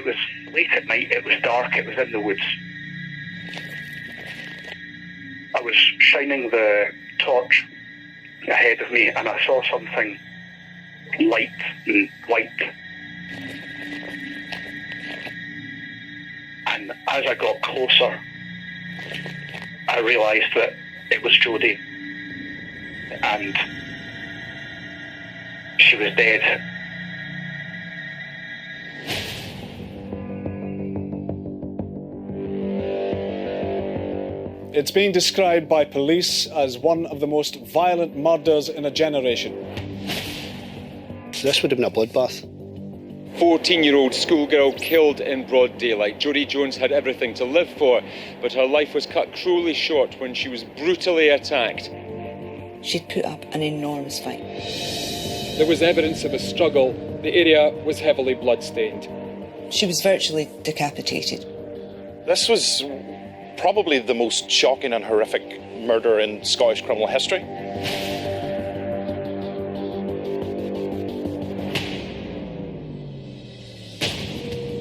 It was late at night, it was dark, it was in the woods. I was shining the torch ahead of me and I saw something light and white. And as I got closer, I realised that it was Jodi. And she was dead. It's been described by police as one of the most violent murders in a generation. This would have been a bloodbath. 14-year-old schoolgirl killed in broad daylight. Jodi Jones had everything to live for, but her life was cut cruelly short when she was brutally attacked. She'd put up an enormous fight. There was evidence of a struggle. The area was heavily blood-stained. She was virtually decapitated. This was probably the most shocking and horrific murder in Scottish criminal history.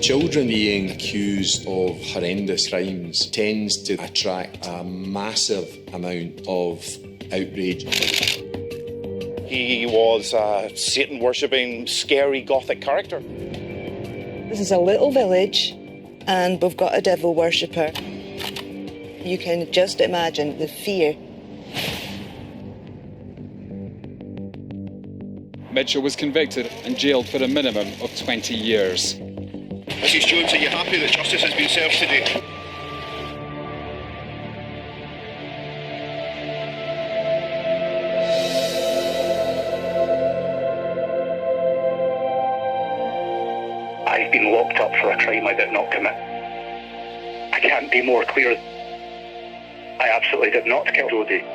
Children being accused of horrendous crimes tends to attract a massive amount of outrage. He was a Satan-worshipping, scary Gothic character. This is a little village, and we've got a devil worshipper. You can just imagine the fear. Mitchell was convicted and jailed for a minimum of 20 years. Mrs. Jones, are you happy that justice has been served today? I've been locked up for a crime I did not commit. I can't be more clear. I absolutely did not kill Jodi.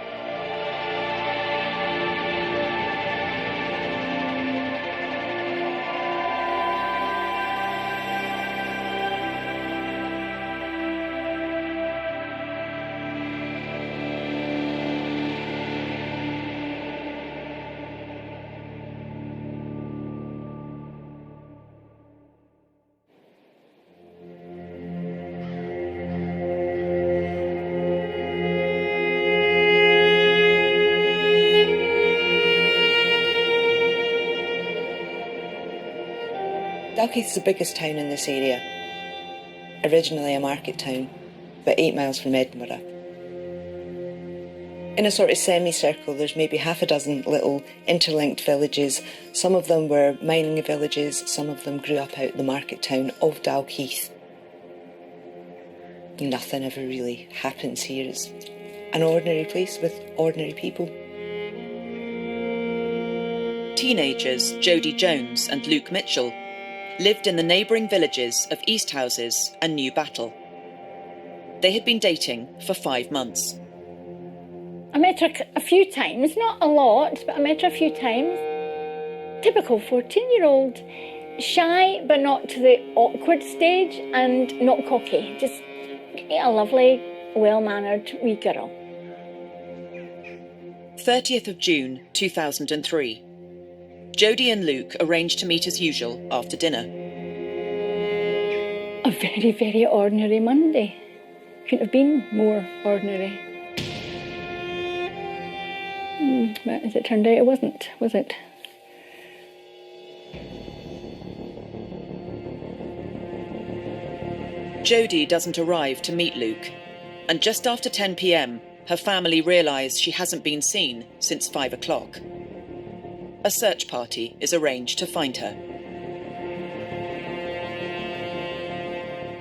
Dalkeith is the biggest town in this area. Originally a market town, but 8 miles from Edinburgh. In a sort of semicircle, there's maybe half a dozen little interlinked villages. Some of them were mining villages, some of them grew up out the market town of Dalkeith. Nothing ever really happens here. It's an ordinary place with ordinary people. Teenagers Jodi Jones and Luke Mitchell lived in the neighbouring villages of East Houses and New Battle. They had been dating for 5 months. I met her a few times, not a lot, but I met her a few times. Typical 14-year-old, shy but not to the awkward stage and not cocky, just a lovely, well-mannered wee girl. 30th of June 2003. Jodi and Luke arranged to meet as usual after dinner. A very, very ordinary Monday. Couldn't have been more ordinary. But as it turned out, it wasn't, was it? Jodi doesn't arrive to meet Luke, and just after 10 p.m, her family realise she hasn't been seen since 5 o'clock. A search party is arranged to find her.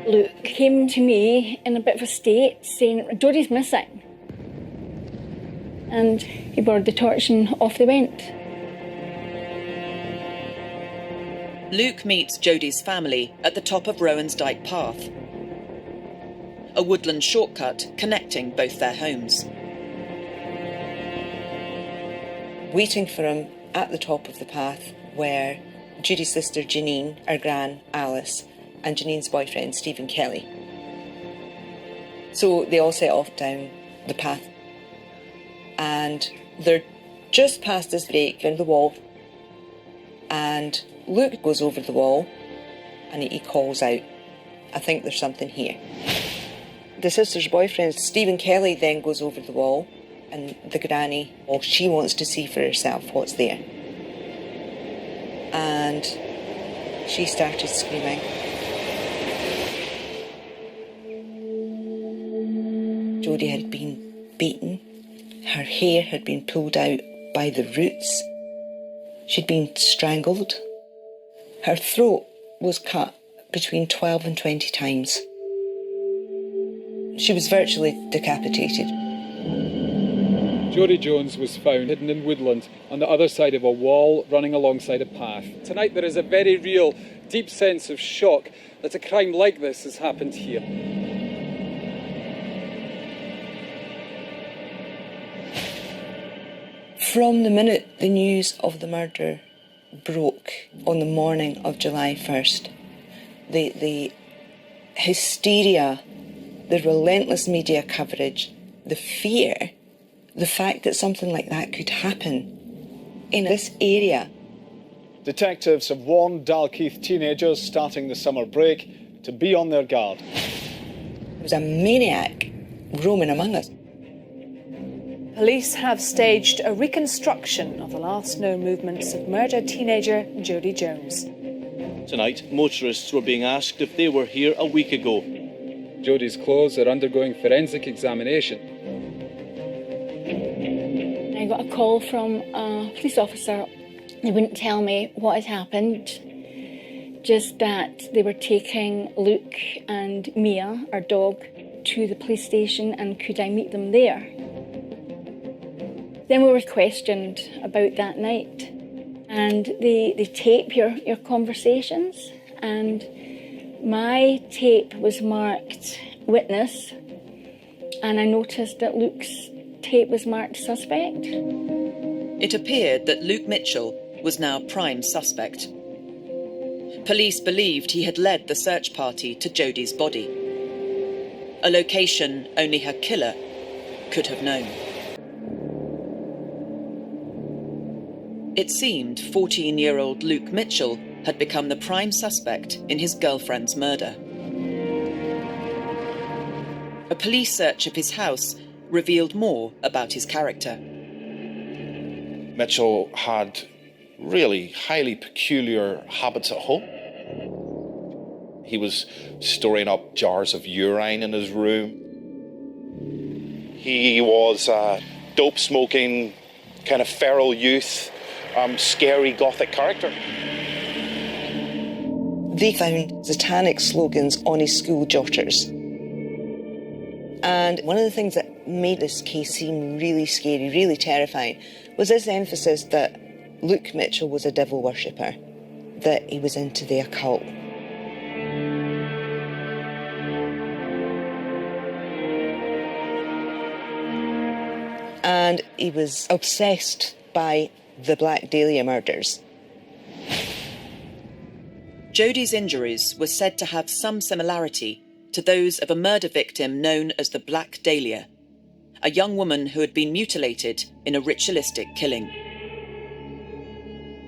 Luke came to me in a bit of a state saying, Jodi's missing. And he borrowed the torch and off they went. Luke meets Jodi's family at the top of Rowan's Dyke Path, a woodland shortcut connecting both their homes. Waiting for him at the top of the path were Judy's sister Janine, her gran Alice, and Janine's boyfriend Stephen Kelly. So they all set off down the path, and they're just past this break in the wall, and Luke goes over the wall and he calls out I think there's something here. The sister's boyfriend, Stephen Kelly, then goes over the wall, and the granny, well, she wants to see for herself what's there. And she started screaming. Jodi had been beaten. Her hair had been pulled out by the roots. She'd been strangled. Her throat was cut between 12 and 20 times. She was virtually decapitated. Jodi Jones was found hidden in woodland on the other side of a wall running alongside a path. Tonight there is a very real, deep sense of shock that a crime like this has happened here. From the minute the news of the murder broke on the morning of July 1st, the hysteria, the relentless media coverage, the fear, the fact that something like that could happen in this area. Detectives have warned Dalkeith teenagers starting the summer break to be on their guard. There was a maniac roaming among us. Police have staged a reconstruction of the last known movements of murdered teenager Jodi Jones. Tonight, motorists were being asked if they were here a week ago. Jodi's clothes are undergoing forensic examination. I got a call from a police officer. They wouldn't tell me what had happened, just that they were taking Luke and Mia, our dog, to the police station and could I meet them there. Then we were questioned about that night, and they tape your conversations, and my tape was marked witness, and I noticed that Luke's tape was marked suspect. It appeared that Luke Mitchell was now prime suspect. Police believed he had led the search party to Jodi's body, a location only her killer could have known. It seemed 14-year-old Luke Mitchell had become the prime suspect in his girlfriend's murder. A police search of his house revealed more about his character. Mitchell had really highly peculiar habits at home. He was storing up jars of urine in his room. He was a dope-smoking, kind of feral youth, scary gothic character. They found satanic slogans on his school jotters. And one of the things that made this case seem really scary, really terrifying, was this emphasis that Luke Mitchell was a devil worshipper, that he was into the occult. And he was obsessed by the Black Dahlia murders. Jodi's injuries were said to have some similarity to those of a murder victim known as the Black Dahlia, a young woman who had been mutilated in a ritualistic killing.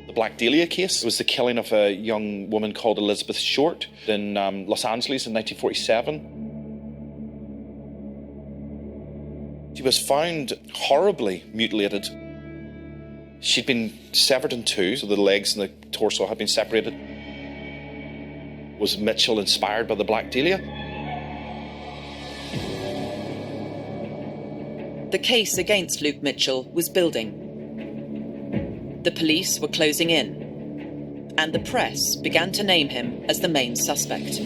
The Black Dahlia case was the killing of a young woman called Elizabeth Short in Los Angeles in 1947. She was found horribly mutilated. She'd been severed in two, so the legs and the torso had been separated. Was Mitchell inspired by the Black Dahlia? The case against Luke Mitchell was building. The police were closing in, and the press began to name him as the main suspect.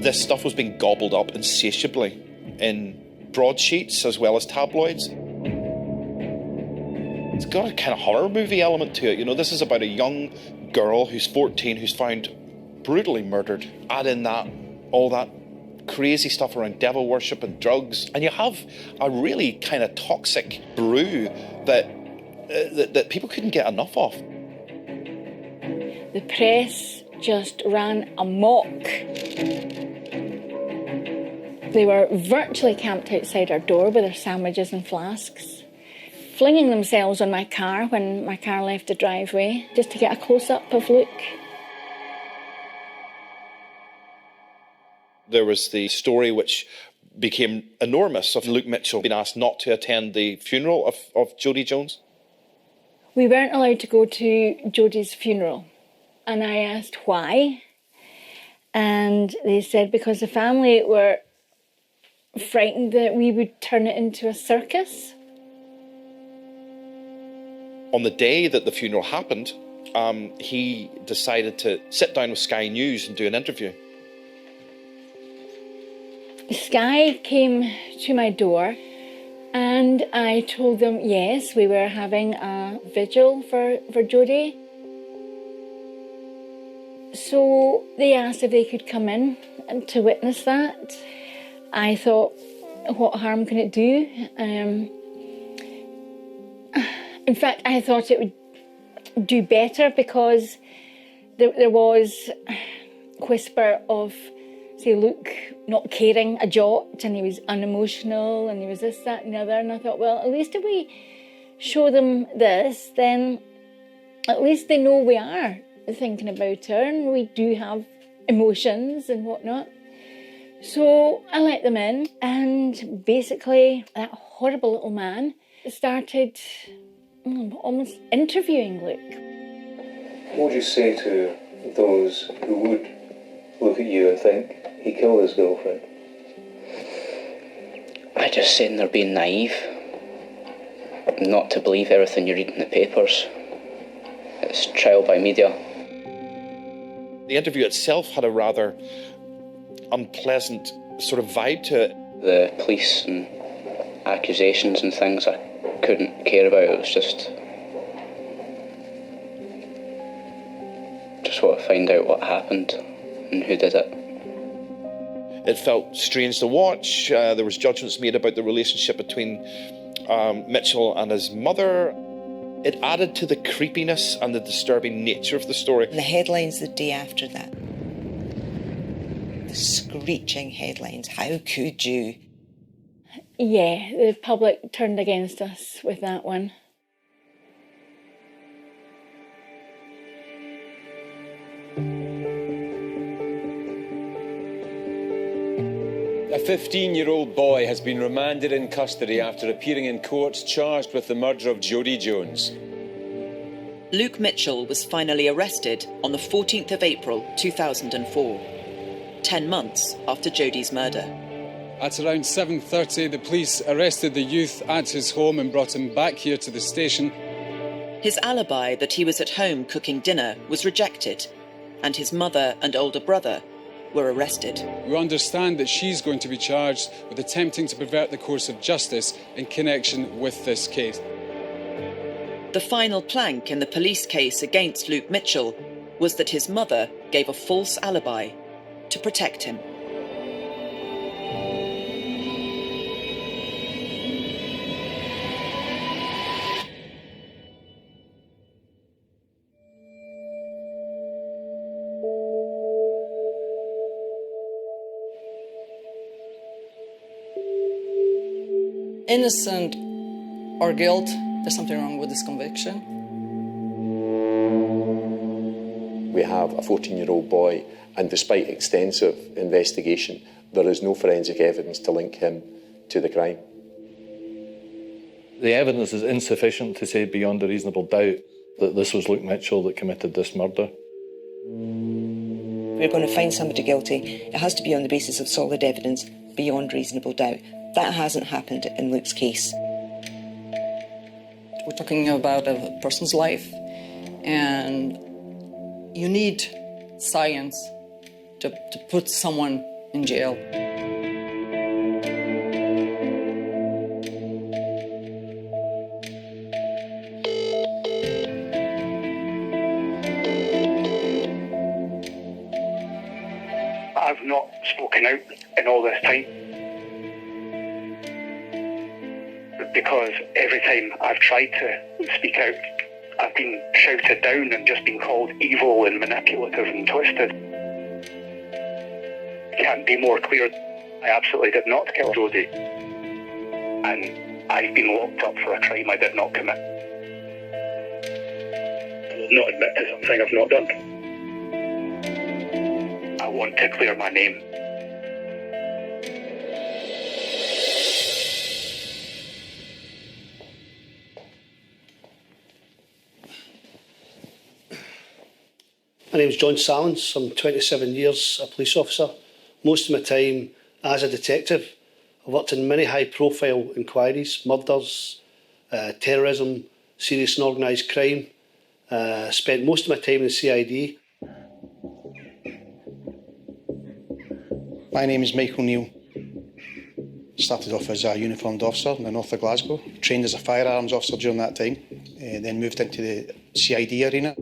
This stuff was being gobbled up insatiably in broadsheets as well as tabloids. It's got a kind of horror movie element to it. You know, this is about a young girl who's 14 who's found brutally murdered. Add in that, all that crazy stuff around devil worship and drugs, and you have a really kind of toxic brew that people couldn't get enough of. The press just ran amok. They were virtually camped outside our door with their sandwiches and flasks, flinging themselves on my car when my car left the driveway just to get a close-up of Luke. There was the story which became enormous of Luke Mitchell being asked not to attend the funeral of Jodi Jones. We weren't allowed to go to Jodi's funeral, and I asked why, and they said because the family were frightened that we would turn it into a circus. On the day that the funeral happened, he decided to sit down with Sky News and do an interview. Sky came to my door and I told them, yes, we were having a vigil for Jodi. So they asked if they could come in and to witness that. I thought, what harm can it do? In fact, I thought it would do better because there was whisper of, say, Luke not caring a jot, and he was unemotional, and he was this, that, and the other. And I thought, well, at least if we show them this, then at least they know we are thinking about her, and we do have emotions and whatnot. So I let them in, and basically that horrible little man started almost interviewing Luke. What would you say to those who would look at you and think he killed his girlfriend? I just say they're being naive, not to believe everything you read in the papers. It's trial by media. The interview itself had a rather unpleasant sort of vibe to it. The police and accusations and things I couldn't care about. It was just want to find out what happened and who did it. It felt strange to watch. There was judgments made about the relationship between Mitchell and his mother. It added to the creepiness and the disturbing nature of the story. The headlines the day after that. The screeching headlines. How could you? Yeah, the public turned against us with that one. A 15-year-old boy has been remanded in custody after appearing in court charged with the murder of Jodi Jones. Luke Mitchell was finally arrested on the 14th of April 2004, 10 months after Jodi's murder. At around 7:30, the police arrested the youth at his home and brought him back here to the station. His alibi that he was at home cooking dinner was rejected, and his mother and older brother were arrested. We understand that she's going to be charged with attempting to pervert the course of justice in connection with this case. The final plank in the police case against Luke Mitchell was that his mother gave a false alibi to protect him. Innocent or guilt, there's something wrong with this conviction. We have a 14-year-old boy, and despite extensive investigation, there is no forensic evidence to link him to the crime. The evidence is insufficient to say beyond a reasonable doubt that this was Luke Mitchell that committed this murder. If we're going to find somebody guilty, it has to be on the basis of solid evidence beyond reasonable doubt. That hasn't happened in Luke's case. We're talking about a person's life, and you need science to put someone in jail. I've not spoken out in all this time, because every time I've tried to speak out, I've been shouted down and just been called evil and manipulative and twisted. It can't be more clear. I absolutely did not kill Jodi, and I've been locked up for a crime I did not commit. I will not admit to something I've not done. I want to clear my name. My name's John Sallins. I'm 27 years a police officer. Most of my time as a detective. I've worked in many high-profile inquiries, murders, terrorism, serious and organised crime. Spent most of my time in the CID. My name is Michael Neal. Started off as a uniformed officer in the north of Glasgow. Trained as a firearms officer during that time. Then moved into the CID arena.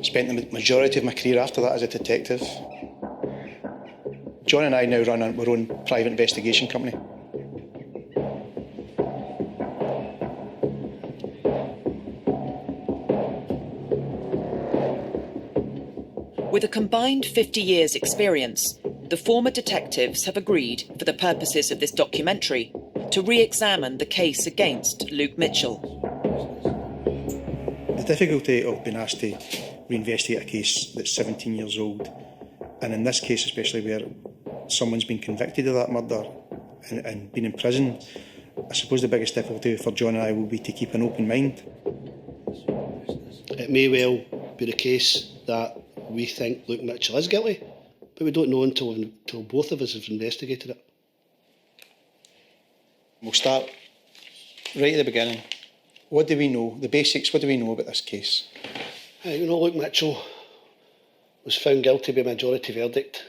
Spent the majority of my career after that as a detective. John and I now run our own private investigation company. With a combined 50 years' experience, the former detectives have agreed, for the purposes of this documentary, to re-examine the case against Luke Mitchell. The difficulty of being asked to reinvestigate a case that's 17 years old, and in this case especially where someone's been convicted of that murder and been in prison, I suppose the biggest difficulty for John and I will be to keep an open mind. It may well be the case that we think Luke Mitchell is guilty, but we don't know until both of us have investigated it. We'll start right at the beginning. What do we know? The basics, what do we know about this case? Luke Mitchell was found guilty by majority verdict.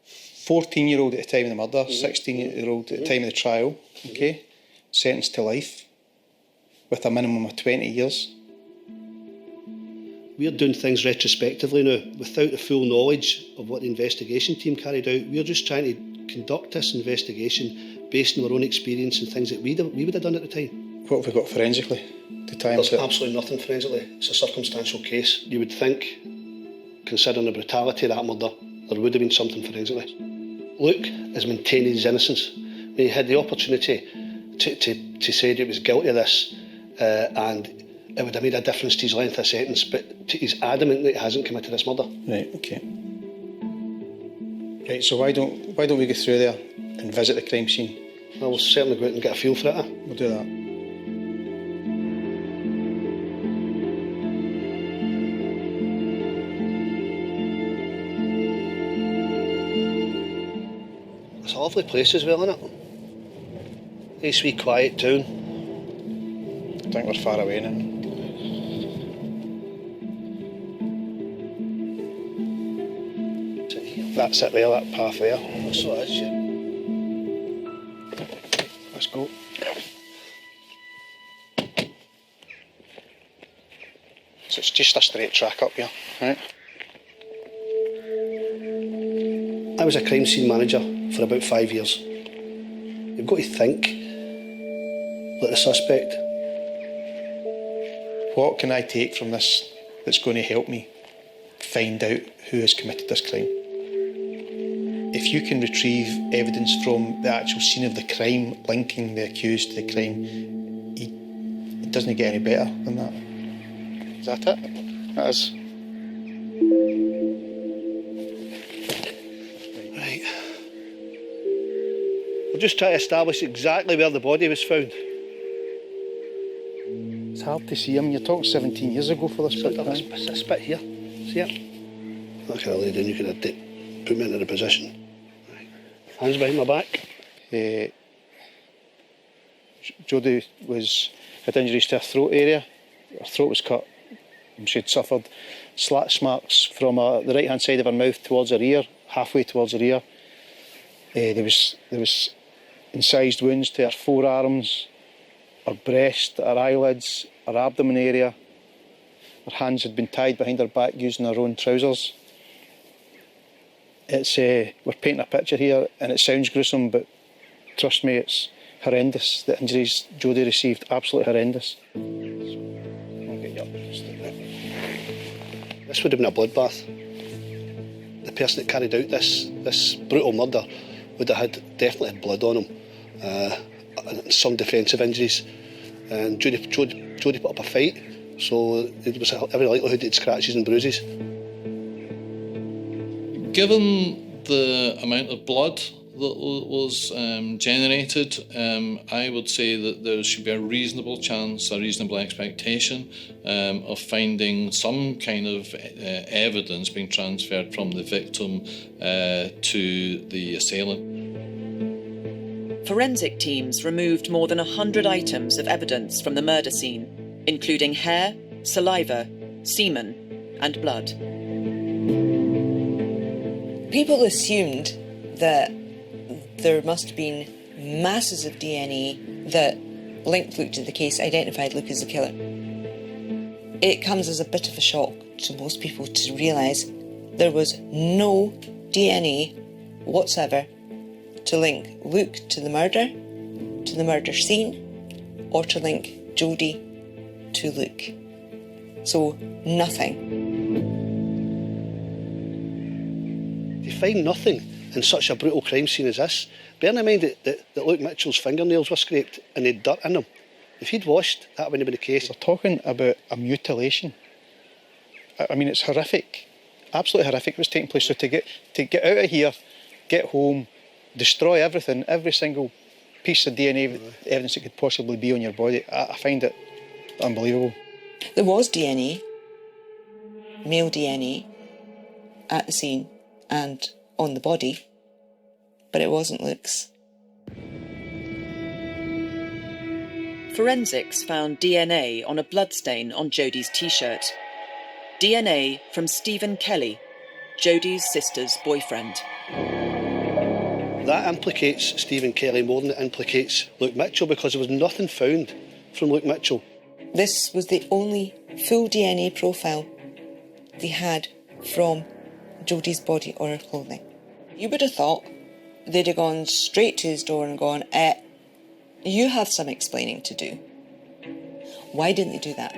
14-year-old at the time of the murder, 16-year-old at the time of the trial, okay? Sentenced to life with a minimum of 20 years. We're doing things retrospectively now, without the full knowledge of what the investigation team carried out. We're just trying to conduct this investigation based on our own experience and things that we would have done at the time. What have we got forensically to tie into it? There's absolutely nothing forensically. It's a circumstantial case. You would think, considering the brutality of that murder, there would have been something forensically. Luke has maintained his innocence. He had the opportunity to say that he was guilty of this and it would have made a difference to his length of sentence, but he's adamant that he hasn't committed this murder. Right, okay. Right, so why don't we go through there and visit the crime scene? Well, we'll certainly go out and get a feel for it. We'll do that. It's a lovely place as well, isn't it? Nice wee quiet town. I think we're far away now. That's it there, that path there. So it is, yeah. Let's go. So it's just a straight track up here, right? I was a crime scene manager for about 5 years. You've got to think like the suspect. What can I take from this that's going to help me find out who has committed this crime? If you can retrieve evidence from the actual scene of the crime, linking the accused to the crime, it doesn't get any better than that. Is that it? That is. Right. We'll just try to establish exactly where the body was found. It's hard to see. I mean, you're talking 17 years ago for this bit. This bit here. See it? That kind of lay down, you could have put me into the position. Right. Hands behind my back. Jodi had injuries to her throat area. Her throat was cut. She'd suffered slash marks from the right-hand side of her mouth towards her ear, halfway towards her ear. There was incised wounds to her forearms, her breast, her eyelids, her abdomen area. Her hands had been tied behind her back using her own trousers. We're painting a picture here and it sounds gruesome, but trust me, it's horrendous. The injuries Jodi received, absolutely horrendous. This would have been a bloodbath. The person that carried out this brutal murder would have definitely had blood on him, and some defensive injuries. And Jodi put up a fight, so there was every likelihood he'd scratches and bruises. Given the amount of blood that was generated, I would say that there should be a reasonable chance, a reasonable expectation of finding some kind of evidence being transferred from the victim to the assailant. Forensic teams removed more than 100 items of evidence from the murder scene, including hair, saliva, semen, and blood. People assumed that there must have been masses of DNA that linked Luke to the case, identified Luke as the killer. It comes as a bit of a shock to most people to realise there was no DNA whatsoever to link Luke to the murder scene, or to link Jodi to Luke. So, nothing. To find nothing in such a brutal crime scene as this, bearing in mind that Luke Mitchell's fingernails were scraped and he had dirt in them, if he'd washed, that wouldn't have been the case. We're talking about a mutilation. I mean, it's horrific, absolutely horrific what's taking place. So to get out of here, get home, destroy everything, every single piece of DNA evidence that could possibly be on your body, I find it unbelievable. There was DNA, male DNA, at the scene and on the body, but it wasn't Luke's. Forensics found DNA on a bloodstain on Jodi's t-shirt. DNA from Stephen Kelly, Jodi's sister's boyfriend. That implicates Stephen Kelly more than it implicates Luke Mitchell, because there was nothing found from Luke Mitchell. This was the only full DNA profile they had from Jodi's body or her clothing. You would have thought they'd have gone straight to his door and gone, you have some explaining to do. Why didn't they do that?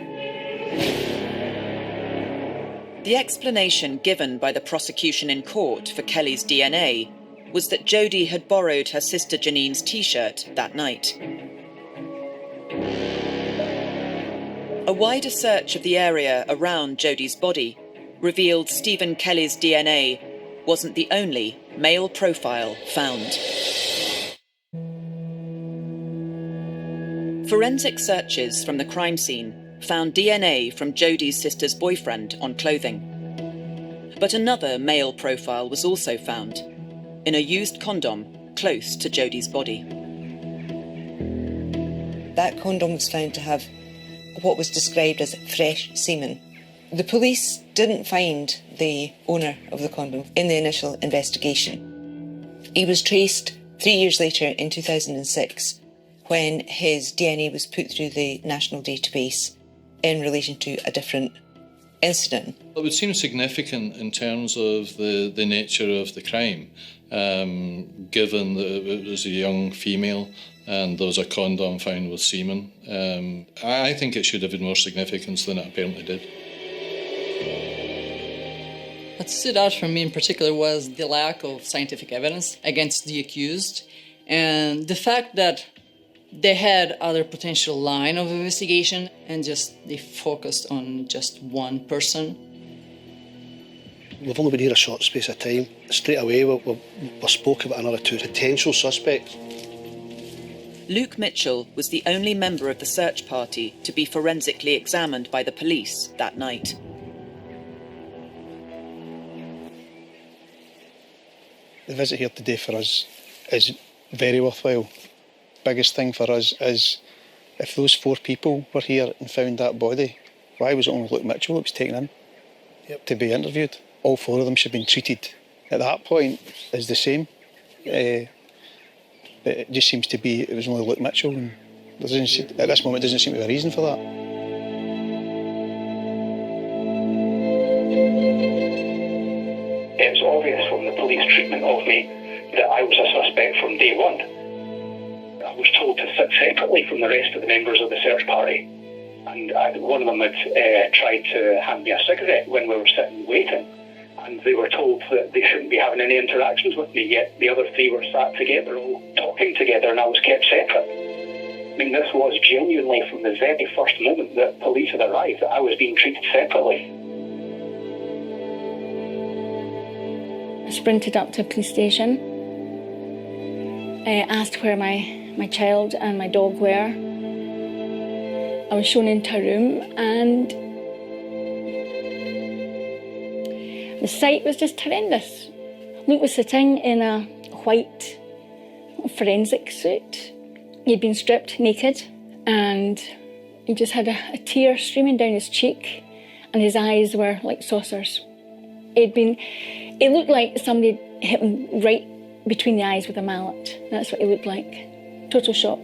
The explanation given by the prosecution in court for Kelly's DNA was that Jodi had borrowed her sister Janine's t-shirt that night. A wider search of the area around Jodi's body revealed Stephen Kelly's DNA wasn't the only male profile found. Forensic searches from the crime scene found DNA from Jodi's sister's boyfriend on clothing. But another male profile was also found in a used condom close to Jodi's body. That condom was found to have what was described as fresh semen. The police didn't find the owner of the condom in the initial investigation. He was traced 3 years later in 2006 when his DNA was put through the national database in relation to a different incident. It would seem significant in terms of the nature of the crime, given that it was a young female and there was a condom found with semen. I think it should have been more significance than it apparently did. What stood out for me in particular was the lack of scientific evidence against the accused, and the fact that they had other potential line of investigation and they focused on just one person. We've only been here a short space of time. Straight away we spoke about another two potential suspects. Luke Mitchell was the only member of the search party to be forensically examined by the police that night. The visit here today for us is very worthwhile. Biggest thing for us is if those 4 people were here and found that body, why was it only Luke Mitchell that was taken in to be interviewed? All 4 of them should have been treated at that point as the same. It just seems to be it was only Luke Mitchell, and at this moment there doesn't seem to be a reason for that. It was obvious from the police treatment of me that I was a suspect from day one. I was told to sit separately from the rest of the members of the search party, and one of them had tried to hand me a cigarette when we were sitting waiting, and they were told that they shouldn't be having any interactions with me, yet the other 3 were sat together all talking together, and I was kept separate. I mean, this was genuinely from the very first moment that police had arrived that I was being treated separately. I sprinted up to a police station. asked where my child and my dog were. I was shown into a room and the sight was just horrendous. Luke was sitting in a white forensic suit. He'd been stripped naked and he just had a tear streaming down his cheek and his eyes were like saucers. It looked like somebody hit him right between the eyes with a mallet. That's what he looked like. Total shock.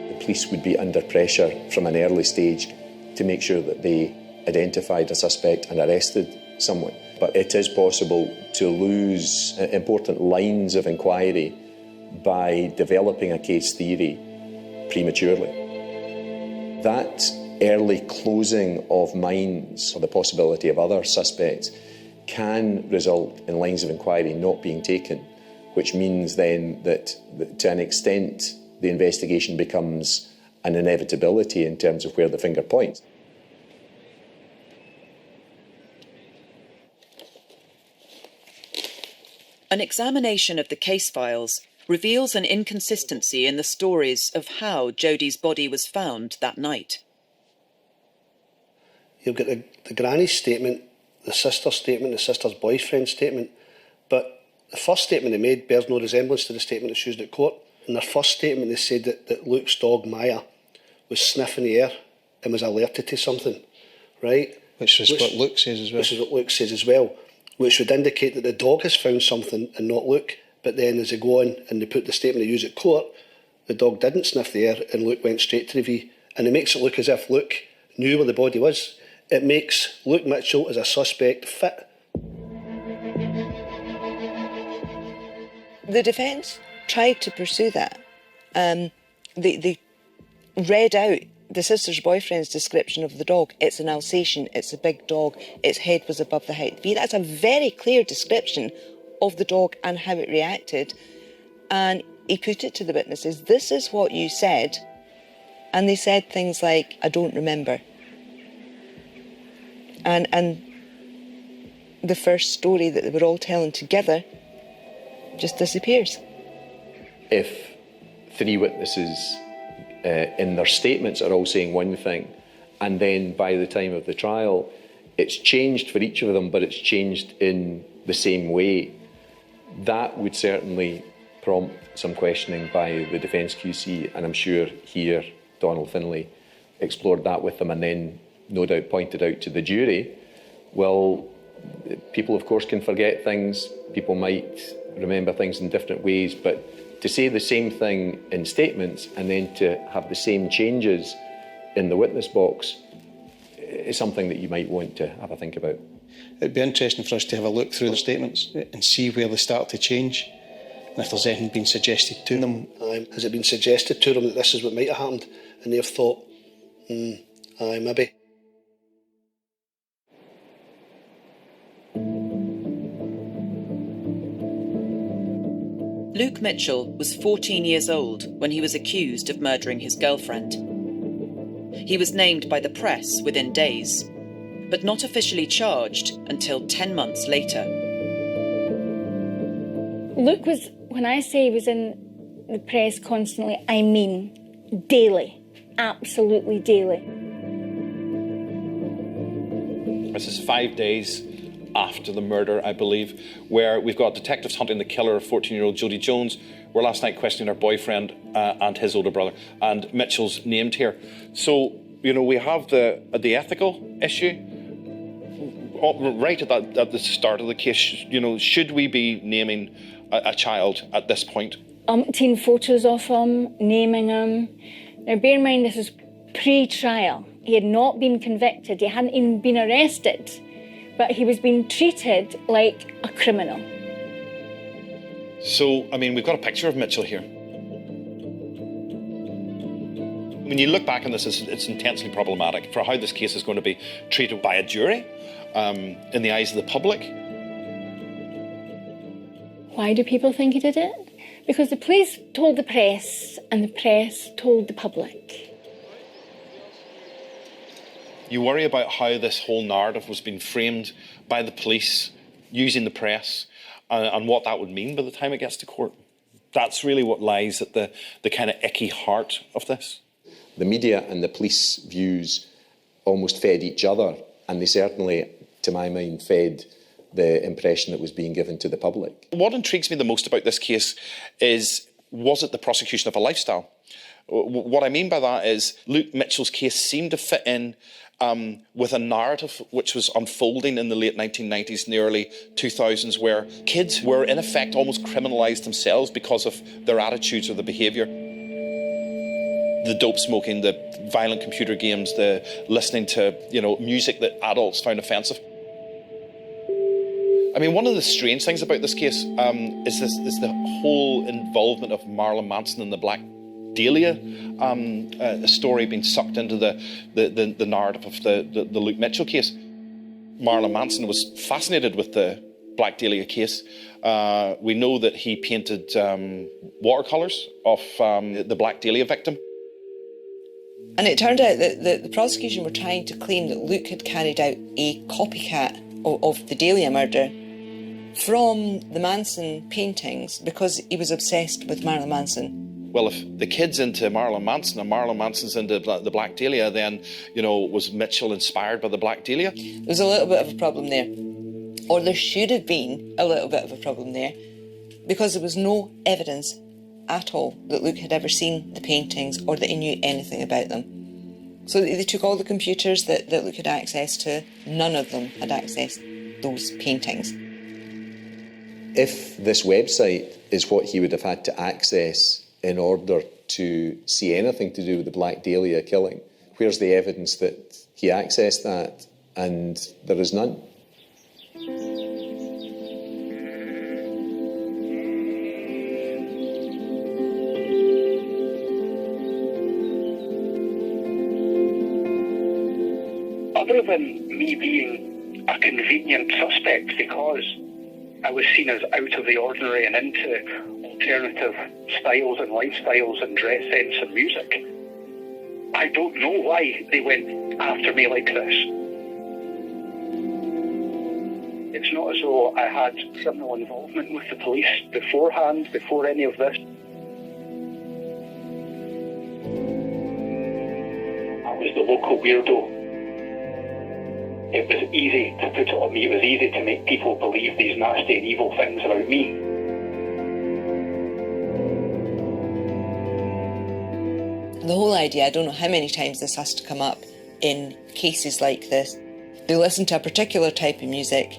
The police would be under pressure from an early stage to make sure that they identified a suspect and arrested someone. But it is possible to lose important lines of inquiry by developing a case theory prematurely. That early closing of minds for the possibility of other suspects can result in lines of inquiry not being taken, which means then that to an extent the investigation becomes an inevitability in terms of where the finger points. An examination of the case files reveals an inconsistency in the stories of how Jodi's body was found that night. You've got the granny's statement, the sister's statement, the sister's boyfriend's statement, but the first statement they made bears no resemblance to the statement that's used at court. In their first statement they said that Luke's dog Maya was sniffing the air and was alerted to something, right? Which is what Luke says as well. Which is what Luke says as well, which would indicate that the dog has found something and not Luke. But then as they go on and they put the statement they use at court, the dog didn't sniff the air and Luke went straight to the V. And it makes it look as if Luke knew where the body was. It makes Luke Mitchell as a suspect fit. The defence tried to pursue that. They read out the sister's boyfriend's description of the dog. It's an Alsatian, it's a big dog, its head was above the height V. That's a very clear description of the dog and how it reacted. And he put it to the witnesses, this is what you said. And they said things like, I don't remember. And the first story that they were all telling together just disappears. If three witnesses in their statements are all saying one thing, and then by the time of the trial, it's changed for each of them, but it's changed in the same way, that would certainly prompt some questioning by the defence QC, and I'm sure here Donald Finlay explored that with them and then no doubt pointed out to the jury, well, people of course can forget things, people might remember things in different ways, but to say the same thing in statements and then to have the same changes in the witness box is something that you might want to have a think about. It'd be interesting for us to have a look through the statements and see where they start to change and if there's anything been suggested to them. Has it been suggested to them that this is what might have happened and they've thought, maybe. Luke Mitchell was 14 years old when he was accused of murdering his girlfriend. He was named by the press within days, but not officially charged until 10 months later. Luke was, when I say he was in the press constantly, I mean daily, absolutely daily. This is 5 days after the murder, I believe, where we've got detectives hunting the killer of 14-year-old Jodi Jones. We're last night questioning her boyfriend and his older brother, and Mitchell's named here. So, we have the ethical issue right at the start of the case. Should we be naming a child at this point? Umpteen photos of him, naming him. Now, bear in mind, this is pre-trial. He had not been convicted. He hadn't even been arrested. But he was being treated like a criminal. So, we've got a picture of Mitchell here. When you look back on this, it's intensely problematic for how this case is going to be treated by a jury, in the eyes of the public. Why do people think he did it? Because the police told the press, and the press told the public. You worry about how this whole narrative was being framed by the police using the press, and what that would mean by the time it gets to court. That's really what lies at the kind of icky heart of this. The media and the police views almost fed each other, and they certainly, to my mind, fed the impression that was being given to the public. What intrigues me the most about this case is, was it the prosecution of a lifestyle? What I mean by that is Luke Mitchell's case seemed to fit in with a narrative which was unfolding in the late 1990s and the early 2000s, where kids were in effect almost criminalised themselves because of their attitudes or their behaviour. The dope smoking, the violent computer games, the listening to music that adults found offensive. I mean, one of the strange things about this case is the whole involvement of Marilyn Manson and the Black Dahlia story being sucked into the narrative of the Luke Mitchell case. Marilyn Manson was fascinated with the Black Dahlia case. We know that he painted watercolours of the Black Dahlia victim. And it turned out that the prosecution were trying to claim that Luke had carried out a copycat of the Dahlia murder from the Manson paintings because he was obsessed with Marilyn Manson. Well, if the kid's into Marilyn Manson and Marilyn Manson's into the Black Dahlia, then, was Mitchell inspired by the Black Dahlia? There's a little bit of a problem there. Or there should have been a little bit of a problem there, because there was no evidence at all that Luke had ever seen the paintings or that he knew anything about them. So they took all the computers that Luke had access to. None of them had accessed those paintings. If this website is what he would have had to access in order to see anything to do with the Black Dahlia killing, where's the evidence that he accessed that? And there is none. Other than me being a convenient suspect because I was seen as out of the ordinary and into alternative styles and lifestyles and dress sense and music, I don't know why they went after me like this. It's not as though I had criminal involvement with the police beforehand, before any of this. I was the local weirdo. It was easy to put it on me. It was easy to make people believe these nasty and evil things about me. The whole idea, I don't know how many times this has to come up in cases like this. They listen to a particular type of music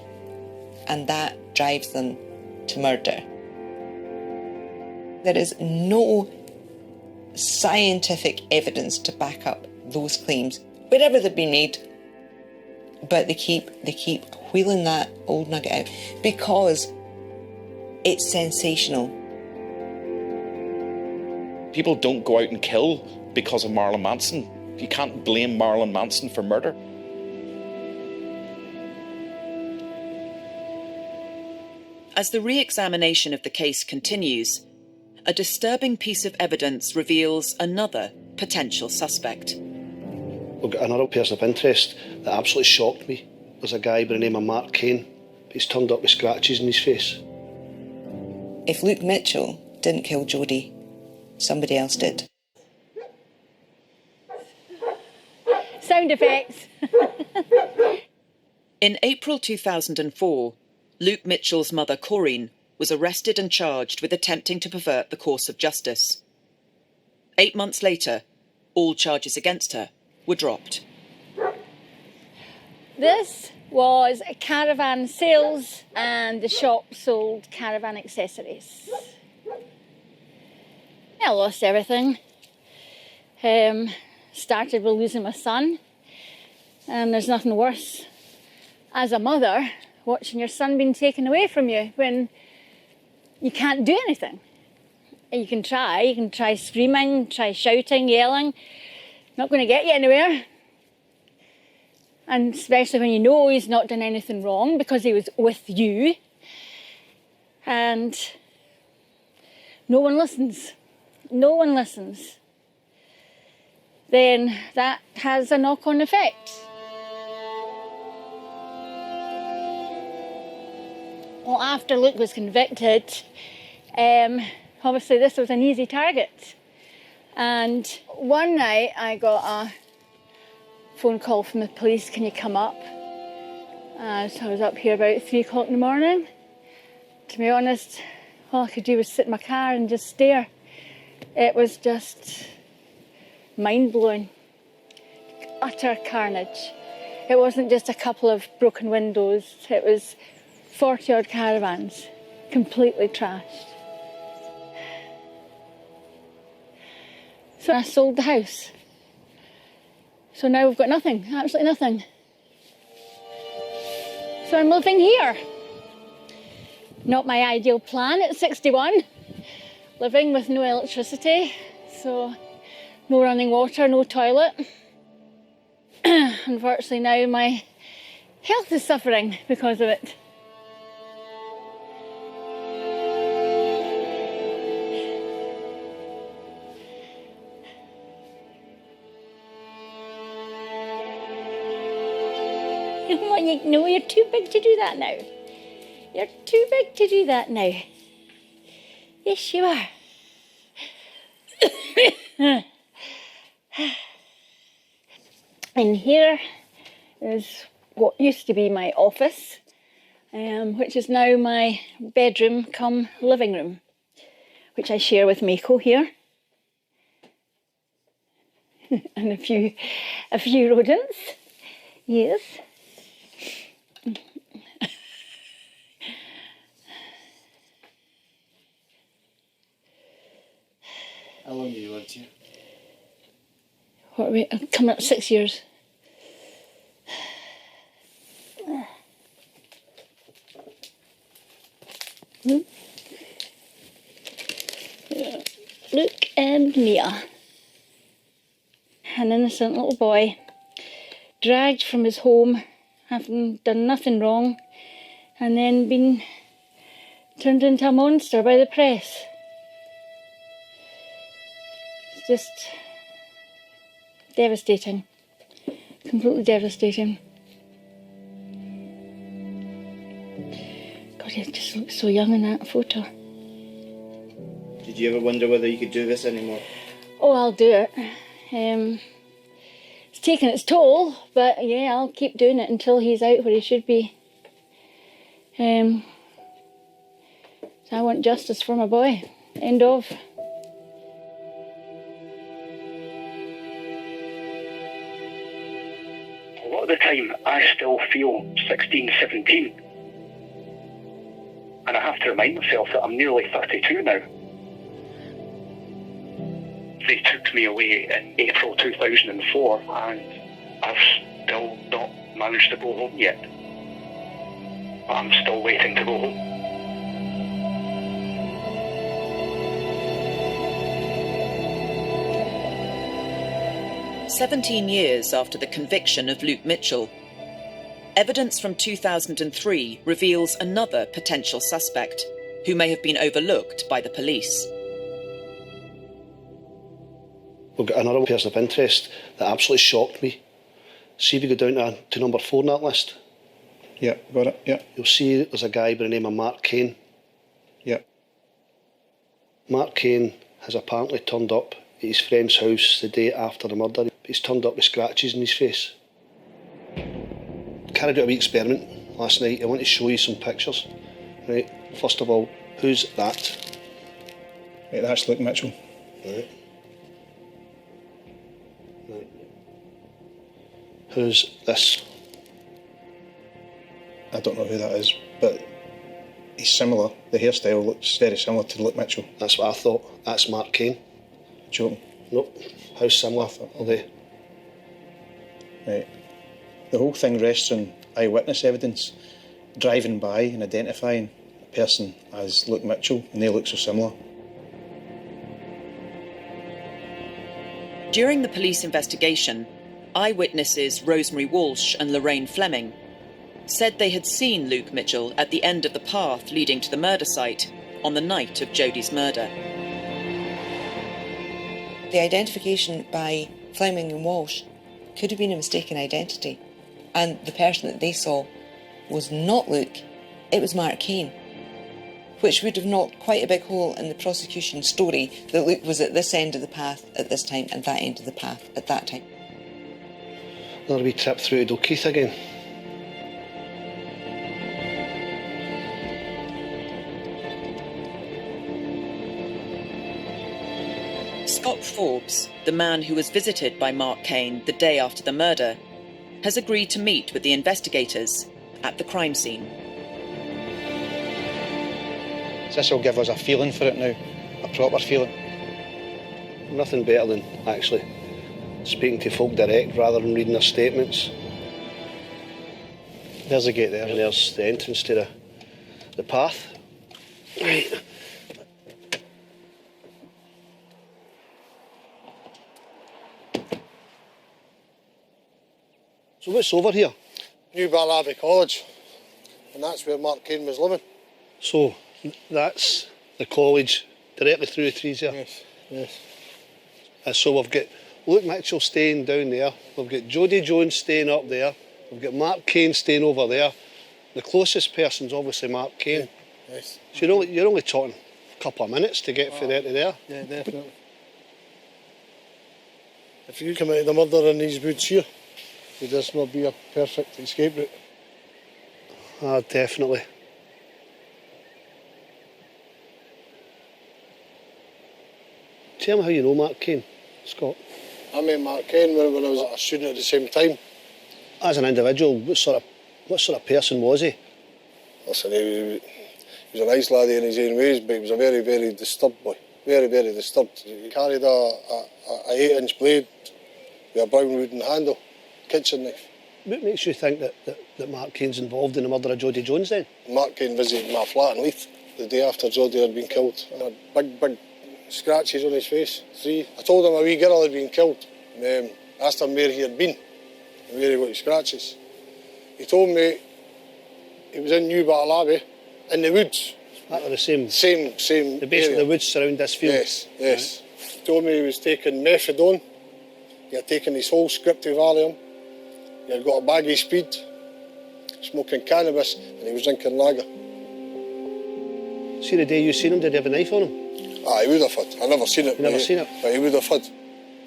and that drives them to murder. There is no scientific evidence to back up those claims, wherever they've been made. But they keep wheeling that old nugget out because it's sensational. People don't go out and kill because of Marilyn Manson. You can't blame Marilyn Manson for murder. As the re-examination of the case continues, a disturbing piece of evidence reveals another potential suspect. We've got another person of interest that absolutely shocked me. There's a guy by the name of Mark Kane. He's turned up with scratches in his face. If Luke Mitchell didn't kill Jodi, somebody else did. Sound effects. In April 2004, Luke Mitchell's mother, Corinne, was arrested and charged with attempting to pervert the course of justice. 8 months later, all charges against her were dropped. This was a caravan sales and the shop sold caravan accessories. I lost everything. Started with losing my son, and there's nothing worse as a mother watching your son being taken away from you when you can't do anything. You can try screaming, try shouting, yelling, not going to get you anywhere. And especially when you know he's not done anything wrong because he was with you. And no one listens. No one listens. Then that has a knock-on effect. Well, after Luke was convicted, obviously this was an easy target. And one night I got a phone call from the police, can you come up? So I was up here about 3 o'clock in the morning. To be honest, all I could do was sit in my car and just stare. It was just mind-blowing. Utter carnage. It wasn't just a couple of broken windows, it was 40-odd caravans, completely trashed. So I sold the house. So now we've got nothing, absolutely nothing. So I'm living here. Not my ideal plan at 61. Living with no electricity, so no running water, no toilet. Unfortunately now my health is suffering because of it. No, you're too big to do that now. You're too big to do that now. Yes, you are. And here is what used to be my office, which is now my bedroom cum living room, which I share with Mako here. And a few rodents. Yes. How long have you lived here? What are we, coming up 6 years. Luke and Mia. An innocent little boy, dragged from his home, having done nothing wrong, and then been turned into a monster by the press. It's just devastating, completely devastating. God, he just looks so young in that photo. Did you ever wonder whether you could do this anymore? Oh, I'll do it. It's taken its toll, but yeah, I'll keep doing it until he's out where he should be. So I want justice for my boy. End of. A lot of the time, I still feel 16, 17. And I have to remind myself that I'm nearly 32 now. They took me away in April 2004 and I've still not managed to go home yet. I'm still waiting to go home. "17 years after the conviction of Luke Mitchell, evidence from 2003 reveals another potential suspect who may have been overlooked by the police. We've got another person of interest that absolutely shocked me. See if you go down to number 4 on that list. Yeah, got it, yeah. You'll see there's a guy by the name of Mark Kane. Yeah. Mark Kane has apparently turned up at his friend's house the day after the murder. He's turned up with scratches in his face. Carried out a wee experiment last night. I want to show you some pictures. Right, first of all, who's that? Right, that's Luke Mitchell. Right. Who's this? I don't know who that is, but he's similar. The hairstyle looks very similar to Luke Mitchell. That's what I thought. That's Mark Kane. Joking? Nope. How similar are they? Right. The whole thing rests on eyewitness evidence, driving by and identifying a person as Luke Mitchell, and they look so similar. During the police investigation, eyewitnesses Rosemary Walsh and Lorraine Fleming said they had seen Luke Mitchell at the end of the path leading to the murder site on the night of Jodi's murder. The identification by Fleming and Walsh could have been a mistaken identity, and the person that they saw was not Luke, it was Mark Kane, which would have knocked quite a big hole in the prosecution story that Luke was at this end of the path at this time and that end of the path at that time. Another wee trip through to Dalkeith again. Scott Forbes, the man who was visited by Mark Kane the day after the murder, has agreed to meet with the investigators at the crime scene. This will give us a feeling for it now, a proper feeling. Nothing better than actually speaking to folk direct rather than reading their statements. There's the gate there. And there's the entrance to the path. Right. So what's over here? New Barlaby College, and that's where Mark Kane was living. So that's the college directly through the trees there? Yes, yes. So we've got Luke Mitchell staying down there, we've got Jodi Jones staying up there, we've got Mark Kane staying over there. The closest person's obviously Mark Kane. Yes. So you're only talking a couple of minutes to get from there to there. Yeah, definitely. If you come out of the murder in these woods here, would this not be a perfect escape route? Ah, definitely. Tell me how you know Mark Kane, Scott. I met Mark Kane when I was a student at the same time. As an individual, what sort of person was he? Listen, he was a nice laddie in his own ways, but he was a very, very disturbed boy. Very, very disturbed. He carried a 8-inch blade with a brown wooden handle, kitchen knife. What makes you think that Mark Kane's involved in the murder of Jodi Jones then? Mark Kane visited my flat in Leith the day after Jodi had been killed. He had big scratches on his face, 3. I told him a wee girl had been killed. Asked him where he had been and where he got his scratches. He told me he was in New Barlaby, in the woods. That were the same? Same Basically area. the woods surround this field? Yes. Right. He told me he was taking methadone, he had taken his whole script of Valium, he had got a bag of speed, smoking cannabis, and he was drinking lager. See, the day you seen him, did he have a knife on him? Ah, he would have had. I never seen it. You never seen it? But he would have had.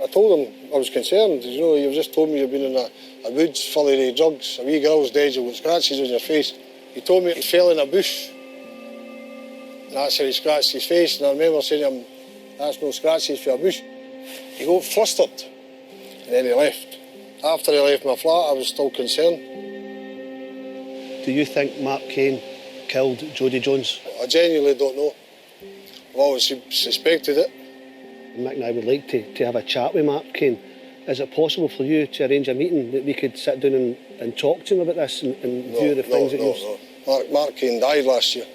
I told him I was concerned. You know, you've just told me you've been in a woods full of drugs. A wee girl's dead, you've got scratches on your face. He told me he fell in a bush. And that's how he scratched his face. And I remember saying to him, that's no scratches for a bush. He got flustered. And then he left. After he left my flat, I was still concerned. Do you think Mark Kane killed Jodi Jones? I genuinely don't know. I've always suspected it. Mick and I would like to have a chat with Mark Kane. Is it possible for you to arrange a meeting that we could sit down and talk to him about this and view the things that you've... No. Mark Kane died last year.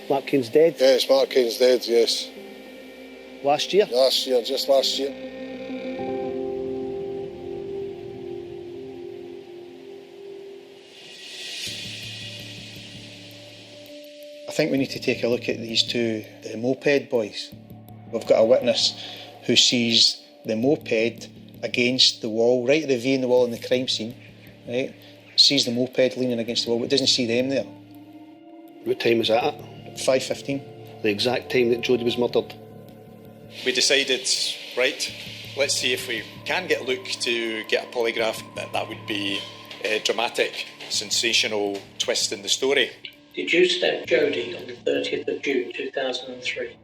Mark Kane's dead? Yes, Mark Kane's dead, yes. Last year? Last year, just last year. I think we need to take a look at these two, the moped boys. We've got a witness who sees the moped against the wall, right at the V in the wall in the crime scene, right? Sees the moped leaning against the wall, but doesn't see them there. What time was that at? 5:15. The exact time that Jodi was murdered. We decided, right, let's see if we can get Luke to get a polygraph. That would be a dramatic, sensational twist in the story. Did you stab Jodi on the 30th of June 2003?